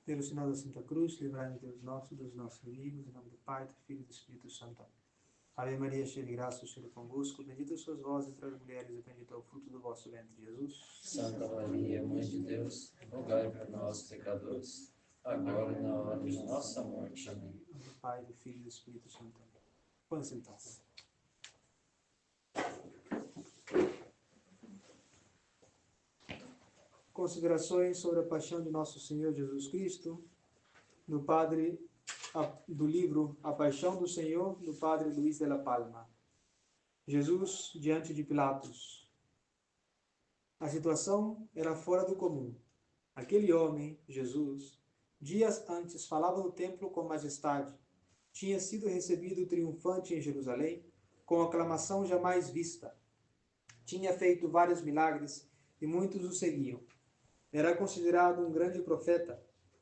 Pelo sinal da Santa Cruz, livrai-nos, Deus nosso, dos nossos inimigos, em nome do Pai, do Filho e do Espírito Santo. Ave Maria, cheia de graça, o Senhor é convosco. Bendita sois vós entre as mulheres, e bendito é o fruto do vosso ventre, Jesus. Santa Maria, Mãe de Deus, rogai por nós, pecadores, agora e na hora de nossa morte. Amém. Em nome do Pai, do Filho e do Espírito Santo. Podem sentar-se. Considerações sobre a paixão de nosso Senhor Jesus Cristo, do livro A Paixão do Senhor, do Padre Luís de la Palma. Jesus diante de Pilatos. A situação era fora do comum. Aquele homem, Jesus, dias antes falava no templo com majestade. Tinha sido recebido triunfante em Jerusalém, com aclamação jamais vista. Tinha feito vários milagres e muitos o seguiam. Era considerado um grande profeta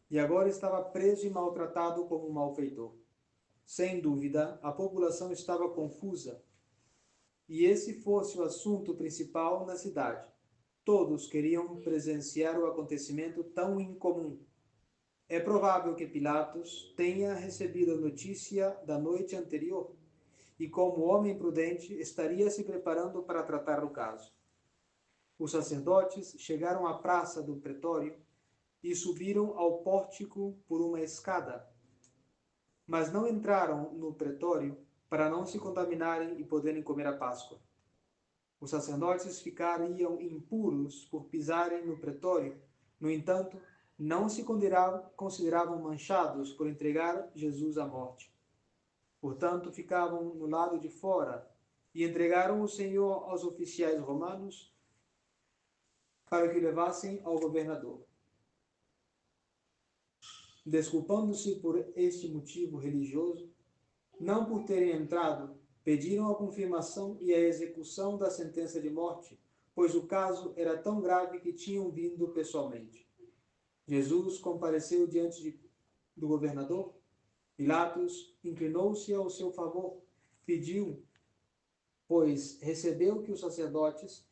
e agora estava preso e maltratado como um malfeitor. Sem dúvida, a população estava confusa e esse fosse o assunto principal na cidade. Todos queriam presenciar o acontecimento tão incomum. É provável que Pilatos tenha recebido a notícia da noite anterior e, como homem prudente, estaria se preparando para tratar do caso. Os sacerdotes chegaram à praça do pretório e subiram ao pórtico por uma escada, mas não entraram no pretório para não se contaminarem e poderem comer a Páscoa. Os sacerdotes ficariam impuros por pisarem no pretório, no entanto, não se consideravam manchados por entregar Jesus à morte. Portanto, ficavam no lado de fora e entregaram o Senhor aos oficiais romanos para que o levassem ao governador. Desculpando-se por este motivo religioso, não por terem entrado, pediram a confirmação e a execução da sentença de morte, pois o caso era tão grave que tinham vindo pessoalmente. Jesus compareceu diante do governador. Pilatos inclinou-se ao seu favor, pediu, pois recebeu que os sacerdotes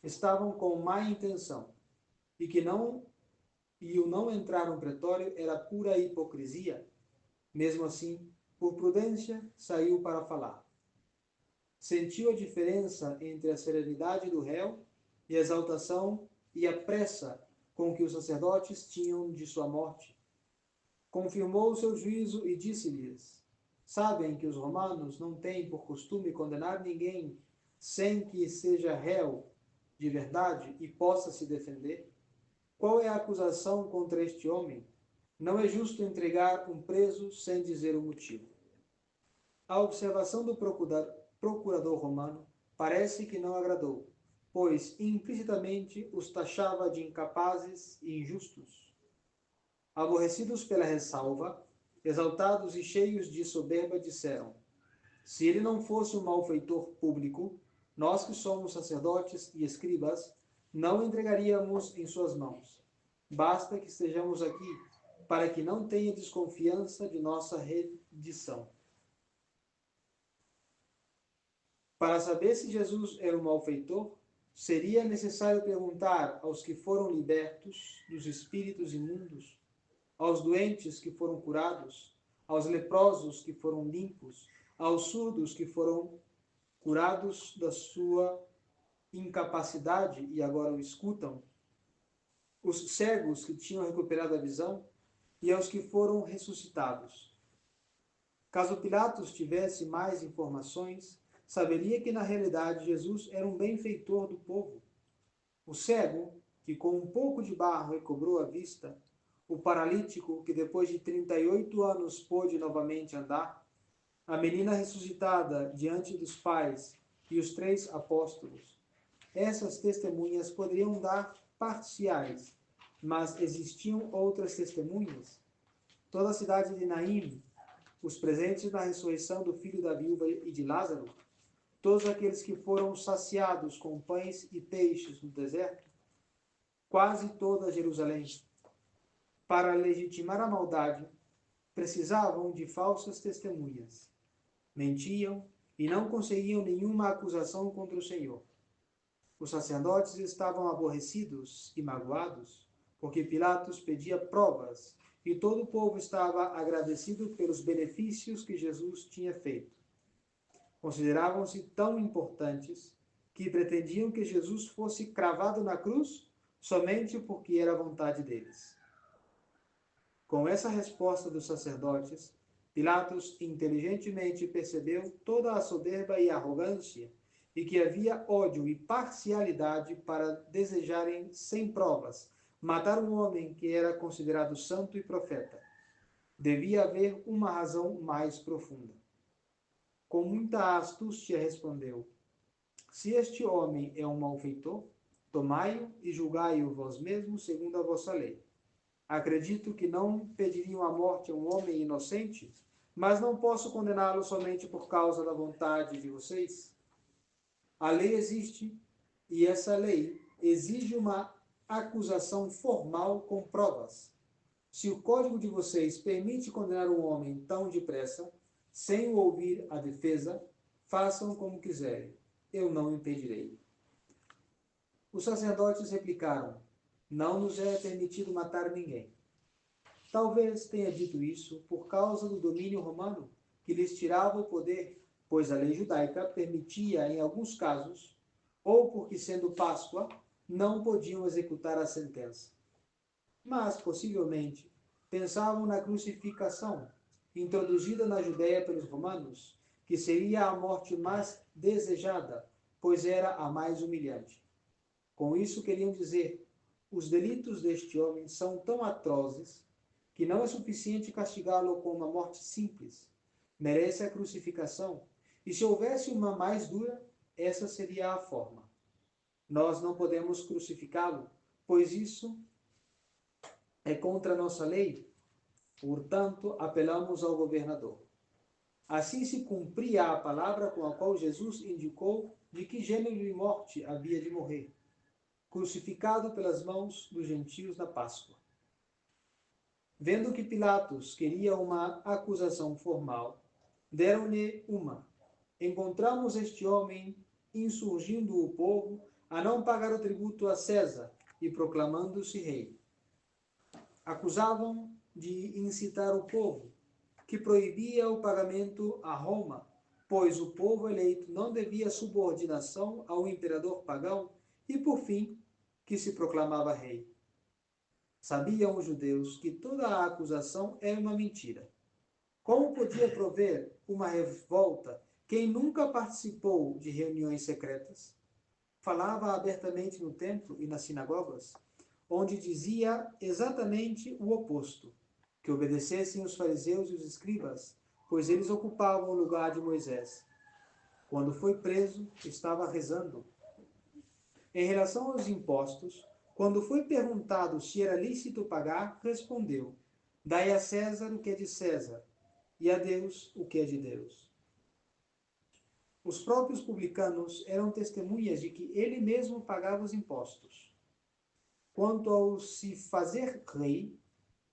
estavam com má intenção e o não entrar no pretório era pura hipocrisia. Mesmo assim, por prudência, saiu para falar. Sentiu a diferença entre a serenidade do réu e a exaltação e a pressa com que os sacerdotes tinham de sua morte. Confirmou o seu juízo e disse-lhes: sabem que os romanos não têm por costume condenar ninguém sem que seja réu de verdade e possa se defender? Qual é a acusação contra este homem? Não é justo entregar um preso sem dizer o motivo. A observação do procurador romano parece que não agradou, pois implicitamente os taxava de incapazes e injustos. Aborrecidos pela ressalva, exaltados e cheios de soberba, disseram: se ele não fosse um malfeitor público, nós que somos sacerdotes e escribas, não entregaríamos em suas mãos. Basta que estejamos aqui, para que não tenha desconfiança de nossa rendição. Para saber se Jesus era um malfeitor, seria necessário perguntar aos que foram libertos dos espíritos imundos, aos doentes que foram curados, aos leprosos que foram limpos, aos surdos que foram curados da sua incapacidade e agora o escutam, os cegos que tinham recuperado a visão e aos que foram ressuscitados. Caso Pilatos tivesse mais informações, saberia que na realidade Jesus era um benfeitor do povo. O cego, que com um pouco de barro recobrou a vista, o paralítico, que depois de 38 anos pôde novamente andar, a menina ressuscitada diante dos pais e os 3 apóstolos. Essas testemunhas poderiam dar parciais, mas existiam outras testemunhas. Toda a cidade de Naim, os presentes na ressurreição do filho da viúva e de Lázaro, todos aqueles que foram saciados com pães e peixes no deserto, quase toda Jerusalém, para legitimar a maldade, precisavam de falsas testemunhas. Mentiam e não conseguiam nenhuma acusação contra o Senhor. Os sacerdotes estavam aborrecidos e magoados, porque Pilatos pedia provas e todo o povo estava agradecido pelos benefícios que Jesus tinha feito. Consideravam-se tão importantes que pretendiam que Jesus fosse cravado na cruz somente porque era a vontade deles. Com essa resposta dos sacerdotes, Pilatos inteligentemente percebeu toda a soberba e arrogância e que havia ódio e parcialidade para desejarem, sem provas, matar um homem que era considerado santo e profeta. Devia haver uma razão mais profunda. Com muita astúcia respondeu: se este homem é um malfeitor, tomai-o e julgai-o vós mesmos segundo a vossa lei. Acredito que não pediriam a morte a um homem inocente, mas não posso condená-lo somente por causa da vontade de vocês. A lei existe, e essa lei exige uma acusação formal com provas. Se o código de vocês permite condenar um homem tão depressa, sem o ouvir a defesa, façam como quiserem. Eu não impedirei. Os sacerdotes replicaram: não nos é permitido matar ninguém. Talvez tenha dito isso por causa do domínio romano, que lhes tirava o poder, pois a lei judaica permitia em alguns casos, ou porque, sendo Páscoa, não podiam executar a sentença. Mas, possivelmente, pensavam na crucificação, introduzida na Judéia pelos romanos, que seria a morte mais desejada, pois era a mais humilhante. Com isso queriam dizer: os delitos deste homem são tão atrozes que não é suficiente castigá-lo com uma morte simples. Merece a crucificação, e se houvesse uma mais dura, essa seria a forma. Nós não podemos crucificá-lo, pois isso é contra a nossa lei. Portanto, apelamos ao governador. Assim se cumpria a palavra com a qual Jesus indicou de que gênero de morte havia de morrer, crucificado pelas mãos dos gentios na Páscoa. Vendo que Pilatos queria uma acusação formal, deram-lhe uma. Encontramos este homem insurgindo o povo a não pagar o tributo a César e proclamando-se rei. Acusavam de incitar o povo, que proibia o pagamento a Roma, pois o povo eleito não devia subordinação ao imperador pagão, e por fim, que se proclamava rei. Sabiam os judeus que toda a acusação era uma mentira. Como podia prover uma revolta quem nunca participou de reuniões secretas? Falava abertamente no templo e nas sinagogas, onde dizia exatamente o oposto, que obedecessem os fariseus e os escribas, pois eles ocupavam o lugar de Moisés. Quando foi preso, estava rezando. Em relação aos impostos, quando foi perguntado se era lícito pagar, respondeu: dai a César o que é de César, e a Deus o que é de Deus. Os próprios publicanos eram testemunhas de que ele mesmo pagava os impostos. Quanto ao se fazer rei,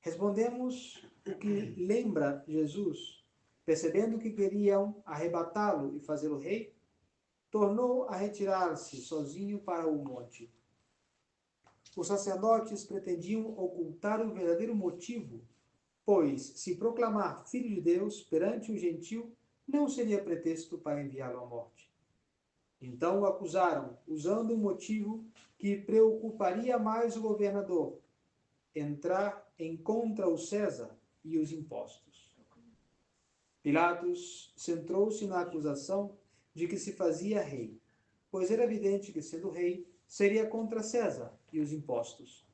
respondemos o que lembra Jesus, percebendo que queriam arrebatá-lo e fazê-lo rei, tornou a retirar-se sozinho para o monte. Os sacerdotes pretendiam ocultar o verdadeiro motivo, pois, se proclamar filho de Deus perante o gentil, não seria pretexto para enviá-lo à morte. Então o acusaram, usando um motivo que preocuparia mais o governador: entrar em contra o César e os impostos. Pilatos centrou-se na acusação de que se fazia rei, pois era evidente que, sendo rei, seria contra César e os impostos.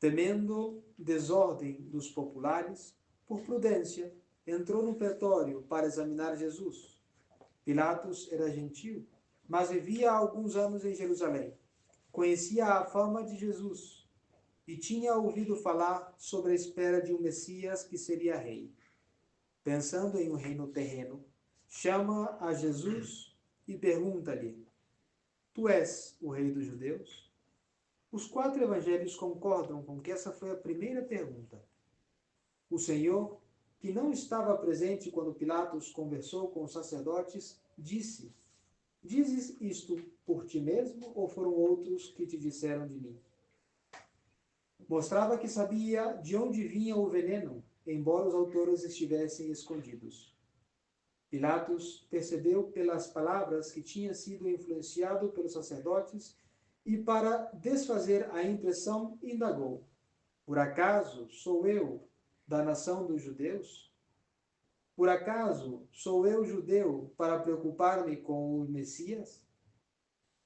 Temendo desordem dos populares, por prudência, entrou no pretório para examinar Jesus. Pilatos era gentil, mas vivia há alguns anos em Jerusalém. Conhecia a fama de Jesus e tinha ouvido falar sobre a espera de um Messias que seria rei. Pensando em um reino terreno, chama a Jesus e pergunta-lhe: tu és o rei dos judeus? Os 4 evangelhos concordam com que essa foi a primeira pergunta. O Senhor, que não estava presente quando Pilatos conversou com os sacerdotes, disse: dizes isto por ti mesmo ou foram outros que te disseram de mim? Mostrava que sabia de onde vinha o veneno, embora os autores estivessem escondidos. Pilatos percebeu pelas palavras que tinha sido influenciado pelos sacerdotes e, para desfazer a impressão, indagou: por acaso sou eu da nação dos judeus? Por acaso sou eu judeu para preocupar-me com o Messias?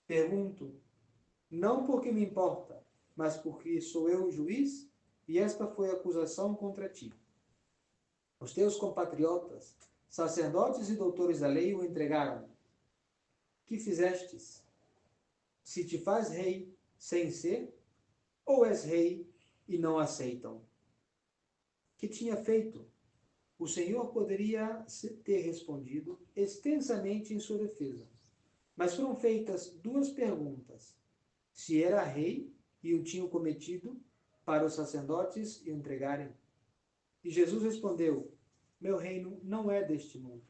Pergunto, não porque me importa, mas porque sou eu o juiz, e esta foi a acusação contra ti. Os teus compatriotas, sacerdotes e doutores da lei, o entregaram. Que fizestes? Se te faz rei sem ser, ou és rei e não aceitam? Que tinha feito? O Senhor poderia ter respondido extensamente em sua defesa, mas foram feitas duas perguntas: se era rei e o tinham cometido, para os sacerdotes o entregarem. E Jesus respondeu: meu reino não é deste mundo.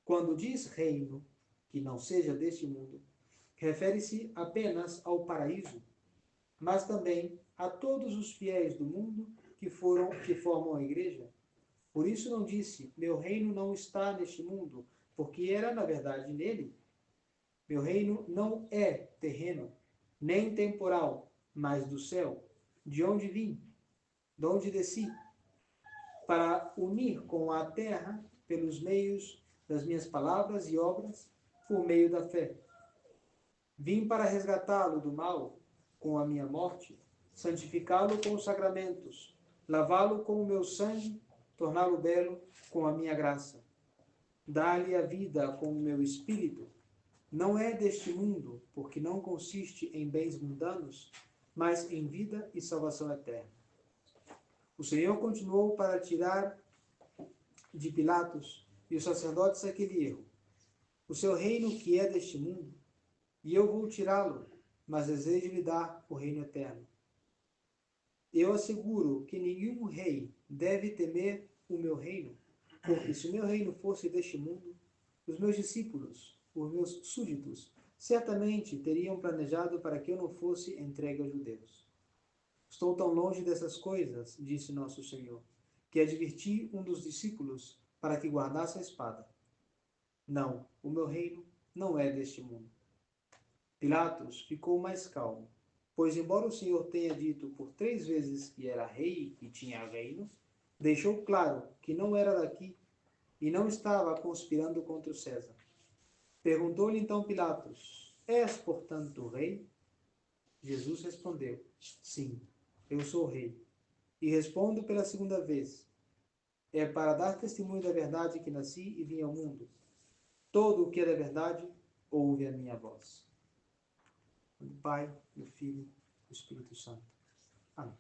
Quando diz reino que não seja deste mundo, refere-se apenas ao paraíso, mas também a todos os fiéis do mundo que formam a igreja. Por isso não disse, meu reino não está neste mundo, porque era, na verdade, nele. Meu reino não é terreno, nem temporal, mas do céu, de onde vim, de onde desci, para unir com a terra pelos meios das minhas palavras e obras, por meio da fé. Vim para resgatá-lo do mal com a minha morte, santificá-lo com os sacramentos, lavá-lo com o meu sangue, torná-lo belo com a minha graça, dar-lhe a vida com o meu espírito. Não é deste mundo, porque não consiste em bens mundanos, mas em vida e salvação eterna. O Senhor continuou para tirar de Pilatos e os sacerdotes aquele erro. O seu reino que é deste mundo, e eu vou tirá-lo, mas desejo lhe dar o reino eterno. Eu asseguro que nenhum rei deve temer o meu reino, porque se o meu reino fosse deste mundo, os meus discípulos, os meus súditos, certamente teriam planejado para que eu não fosse entregue aos judeus. Estou tão longe dessas coisas, disse nosso Senhor, que adverti um dos discípulos para que guardasse a espada. Não, o meu reino não é deste mundo. Pilatos ficou mais calmo, pois embora o Senhor tenha dito por 3 vezes que era rei e tinha reino, deixou claro que não era daqui e não estava conspirando contra o César. Perguntou-lhe então Pilatos, és, portanto, rei? Jesus respondeu, sim, eu sou rei. E respondo pela 2ª vez, é para dar testemunho da verdade que nasci e vim ao mundo. Todo o que é da verdade, ouve a minha voz. Do Pai, do Filho e do Espírito Santo. Amém.